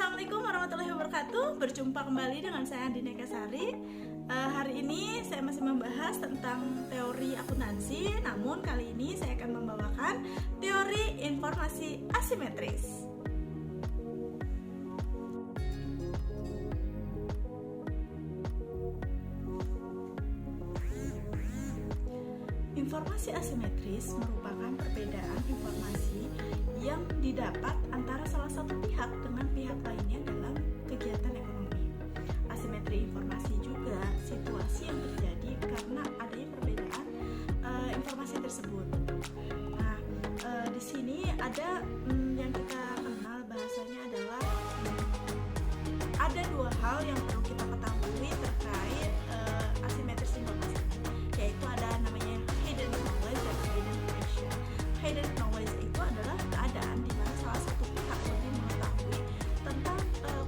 Assalamualaikum warahmatullahi wabarakatuh. Berjumpa kembali dengan saya Andina Kesari. Hari ini saya masih membahas tentang teori akuntansi. Namun kali ini saya akan membawakan teori informasi asimetris. Informasi asimetris merupakan perbedaan informasi yang didapat antara salah satu pihak dengan pihak lainnya dalam kegiatan ekonomi. Asimetri informasi juga situasi yang terjadi karena adanya perbedaan informasi tersebut. Nah, di sini ada yang kita kenal bahasanya adalah ada dua hal yang perlu kita ketahui terkait asimetris informasi, yaitu ada namanya hidden knowledge dan hidden action. Hidden knowledge itu adalah keadaan di mana salah satu pihak lebih mengetahui tentang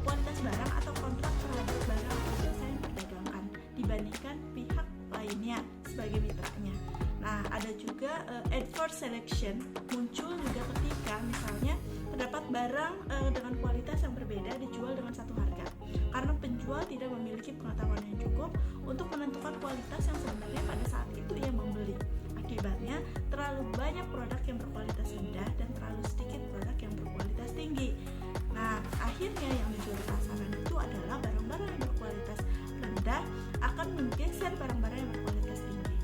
kualitas barang atau kontrak terhadap barang atau jasa yang diperdagangkan dibandingkan pihak lainnya sebagai mitranya. Nah, ada juga adverse selection muncul juga ketika misalnya terdapat barang dengan kualitas yang berbeda dijual dengan satu harga karena penjual tidak memiliki pengetahuan yang cukup untuk menentukan kualitas yang sebenarnya pada saat itu ia membeli. Akibatnya terlalu banyak produk yang berkualitas rendah dan terlalu sedikit produk yang berkualitas tinggi. Nah, akhirnya yang dijual di pasaran itu adalah barang-barang yang berkualitas rendah akan menggeser barang-barang yang berkualitas tinggi.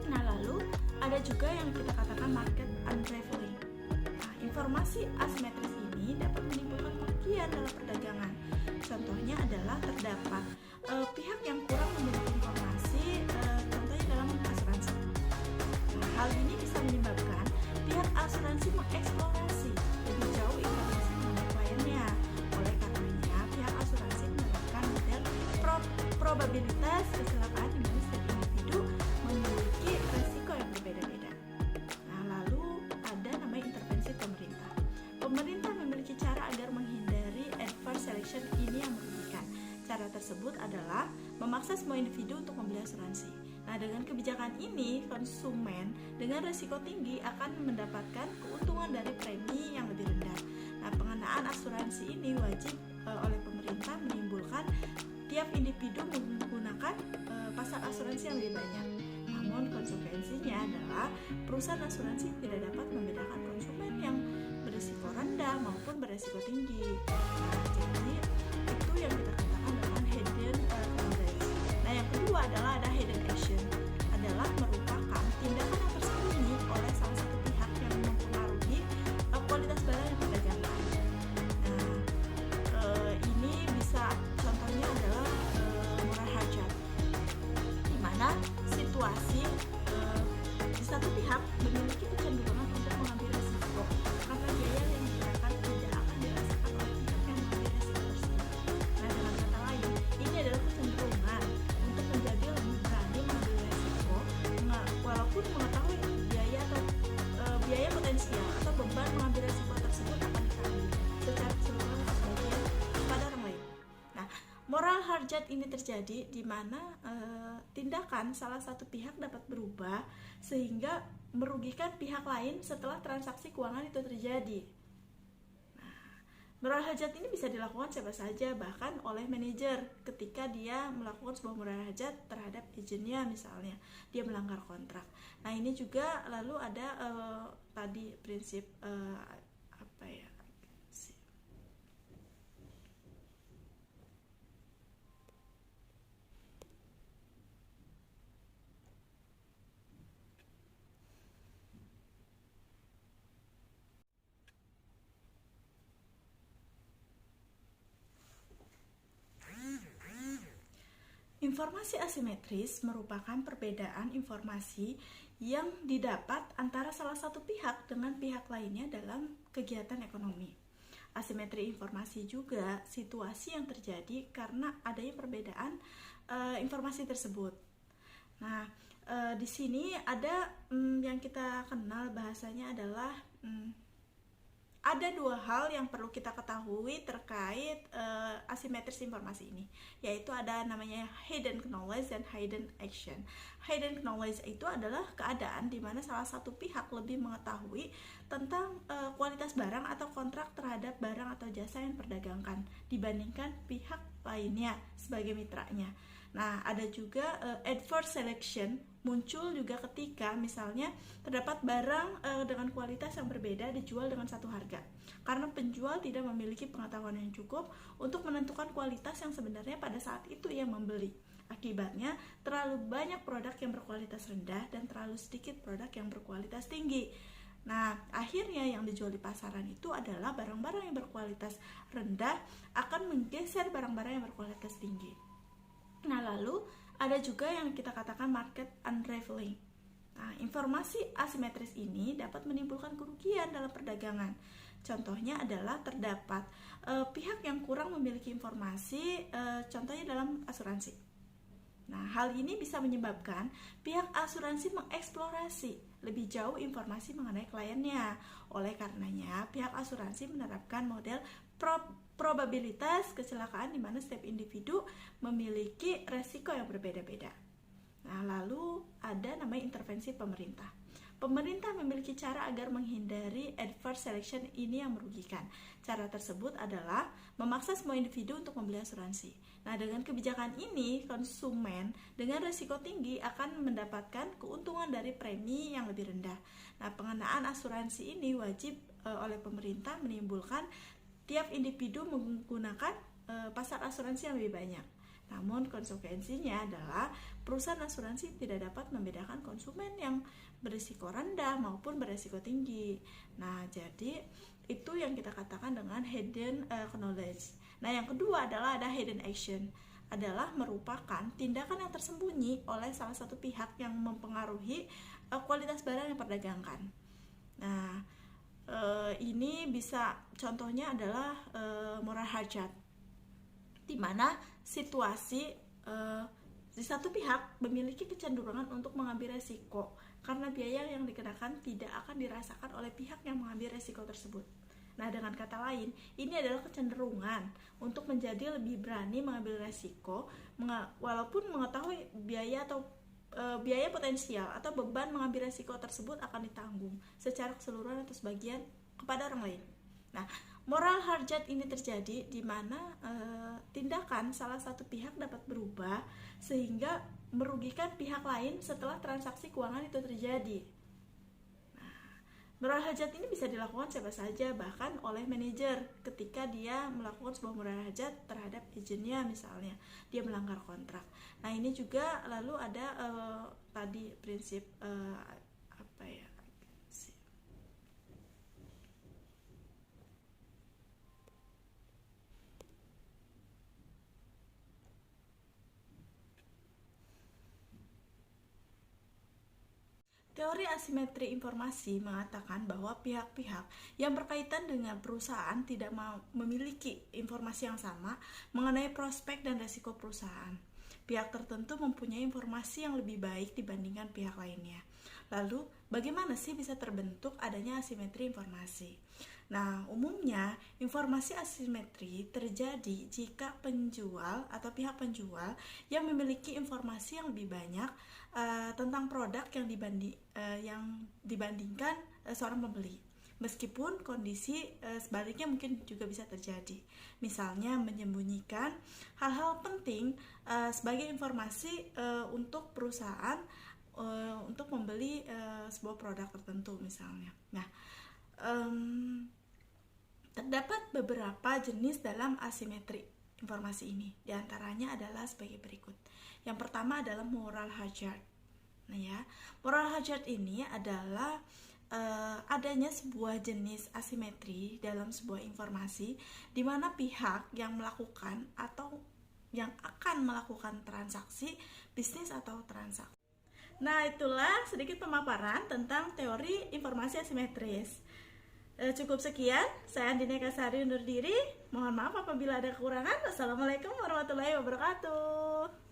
Nah, lalu ada juga yang kita katakan market unraveling. Nah, informasi asimetris ini dapat menimbulkan kerugian dalam perdagangan. Contohnya adalah terdapat pihak yang kurang memiliki informasi, contohnya dalam asuransi. Nah, hal ini bisa menyebabkan pihak asuransi mengeksplorasi lebih jauh informasi mengenai kliennya. Oleh karenanya, pihak asuransi menerapkan model probabilitas kecelakaan di mana setiap individu memiliki resiko yang berbeda-beda. Nah, lalu ada namanya intervensi pemerintah. Pemerintah memiliki cara agar menghindari adverse selection ini yang merugikan. Cara tersebut adalah memaksa semua individu untuk membeli asuransi. Nah, dengan kebijakan ini, konsumen dengan risiko tinggi akan mendapatkan keuntungan dari premi yang lebih rendah. Nah, pengenaan asuransi ini wajib oleh pemerintah menimbulkan tiap individu menggunakan pasar asuransi yang lebih banyak. Namun konsekuensinya adalah perusahaan asuransi tidak dapat membedakan konsumen yang berisiko rendah maupun berisiko tinggi. Nah, jadi itu yang kita katakan dengan hidden knowledge. Nah, yang kedua adalah ada hidden action, adalah merupakan tindakan yang tersembunyi oleh salah satu pihak yang mempengaruhi kualitas barang yang diperdagangkan. Nah, ini bisa contohnya adalah moral hazard, di mana situasi di satu pihak memiliki kecenderungan untuk mengambil risiko karena biaya yang dikenakan tidak akan dirasakan oleh pihak yang mengambil risiko tersebut. Nah, dengan kata lain, ini adalah kecenderungan untuk menjadi lebih berani mengambil risiko walaupun mengetahui biaya atau biaya potensial atau beban mengambil risiko tersebut akan ditanggung secara keseluruhan sebagian kepada orang lain. Nah, moral hazard ini terjadi di mana tindakan salah satu pihak dapat berubah sehingga merugikan pihak lain setelah transaksi keuangan itu terjadi. Nah, moral hazard ini bisa dilakukan siapa saja, bahkan oleh manajer ketika dia melakukan sebuah moral hazard terhadap agennya, misalnya dia melanggar kontrak. Nah, ini juga lalu ada tadi prinsip informasi asimetris merupakan perbedaan informasi yang didapat antara salah satu pihak dengan pihak lainnya dalam kegiatan ekonomi. Asimetri informasi juga situasi yang terjadi karena adanya perbedaan informasi tersebut. Nah, di sini ada yang kita kenal bahasanya adalah ada dua hal yang perlu kita ketahui terkait asimetris informasi ini, yaitu ada namanya hidden knowledge dan hidden action. Hidden knowledge itu adalah keadaan di mana salah satu pihak lebih mengetahui tentang kualitas barang atau kontrak terhadap barang atau jasa yang diperdagangkan dibandingkan pihak lainnya sebagai mitranya. Nah, ada juga adverse selection muncul juga ketika misalnya terdapat barang dengan kualitas yang berbeda dijual dengan satu harga, karena penjual tidak memiliki pengetahuan yang cukup untuk menentukan kualitas yang sebenarnya pada saat itu ia membeli. Akibatnya, terlalu banyak produk yang berkualitas rendah dan terlalu sedikit produk yang berkualitas tinggi. Nah, akhirnya yang dijual di pasaran itu adalah barang-barang yang berkualitas rendah akan menggeser barang-barang yang berkualitas tinggi. Nah, lalu ada juga yang kita katakan market unraveling. Nah, informasi asimetris ini dapat menimbulkan kerugian dalam perdagangan. Contohnya adalah terdapat pihak yang kurang memiliki informasi, contohnya dalam asuransi. Nah, hal ini bisa menyebabkan pihak asuransi mengeksplorasi lebih jauh informasi mengenai kliennya. Oleh karenanya, pihak asuransi menerapkan model probabilitas kecelakaan di mana setiap individu memiliki resiko yang berbeda-beda. Nah, lalu ada namanya intervensi pemerintah. Pemerintah memiliki cara agar menghindari adverse selection ini yang merugikan. Cara tersebut adalah memaksa semua individu untuk membeli asuransi. Nah, dengan kebijakan ini, konsumen dengan risiko tinggi akan mendapatkan keuntungan dari premi yang lebih rendah. Nah, pengenaan asuransi ini wajib oleh pemerintah menimbulkan tiap individu menggunakan pasar asuransi yang lebih banyak. Namun konsekuensinya adalah perusahaan asuransi tidak dapat membedakan konsumen yang berisiko rendah maupun berisiko tinggi. Nah, jadi itu yang kita katakan dengan hidden knowledge. Nah, yang kedua adalah ada hidden action, adalah merupakan tindakan yang tersembunyi oleh salah satu pihak yang mempengaruhi kualitas barang yang diperdagangkan. Nah, ini bisa contohnya adalah moral hazard, di mana situasi di satu pihak memiliki kecenderungan untuk mengambil resiko karena biaya yang dikenakan tidak akan dirasakan oleh pihak yang mengambil resiko tersebut. Nah, dengan kata lain, ini adalah kecenderungan untuk menjadi lebih berani mengambil resiko walaupun mengetahui biaya atau biaya potensial atau beban mengambil resiko tersebut akan ditanggung secara keseluruhan atau sebagian kepada orang lain. Nah, moral hazard ini terjadi di mana tindakan salah satu pihak dapat berubah sehingga merugikan pihak lain setelah transaksi keuangan itu terjadi. Nah, moral hazard ini bisa dilakukan siapa saja, bahkan oleh manajer ketika dia melakukan sebuah moral hazard terhadap agennya, misalnya dia melanggar kontrak. Nah, ini juga lalu ada tadi prinsip Teori asimetri informasi mengatakan bahwa pihak-pihak yang berkaitan dengan perusahaan tidak memiliki informasi yang sama mengenai prospek dan risiko perusahaan. Pihak tertentu mempunyai informasi yang lebih baik dibandingkan pihak lainnya. Lalu, bagaimana sih bisa terbentuk adanya asimetri informasi? Nah, umumnya informasi asimetri terjadi jika penjual atau pihak penjual yang memiliki informasi yang lebih banyak tentang produk yang dibandingkan seorang pembeli. Meskipun kondisi sebaliknya mungkin juga bisa terjadi. Misalnya menyembunyikan hal-hal penting sebagai informasi untuk perusahaan untuk membeli sebuah produk tertentu misalnya. Nah, terdapat beberapa jenis dalam asimetri informasi ini. Di antaranya adalah sebagai berikut. Yang pertama adalah moral hazard. Nah ya, moral hazard ini adalah adanya sebuah jenis asimetri dalam sebuah informasi di mana pihak yang melakukan atau yang akan melakukan transaksi bisnis atau transaksi. Nah, itulah sedikit pemaparan tentang teori informasi asimetris. Cukup sekian, saya Andina Kasari undur diri. Mohon maaf apabila ada kekurangan. Wassalamualaikum warahmatullahi wabarakatuh.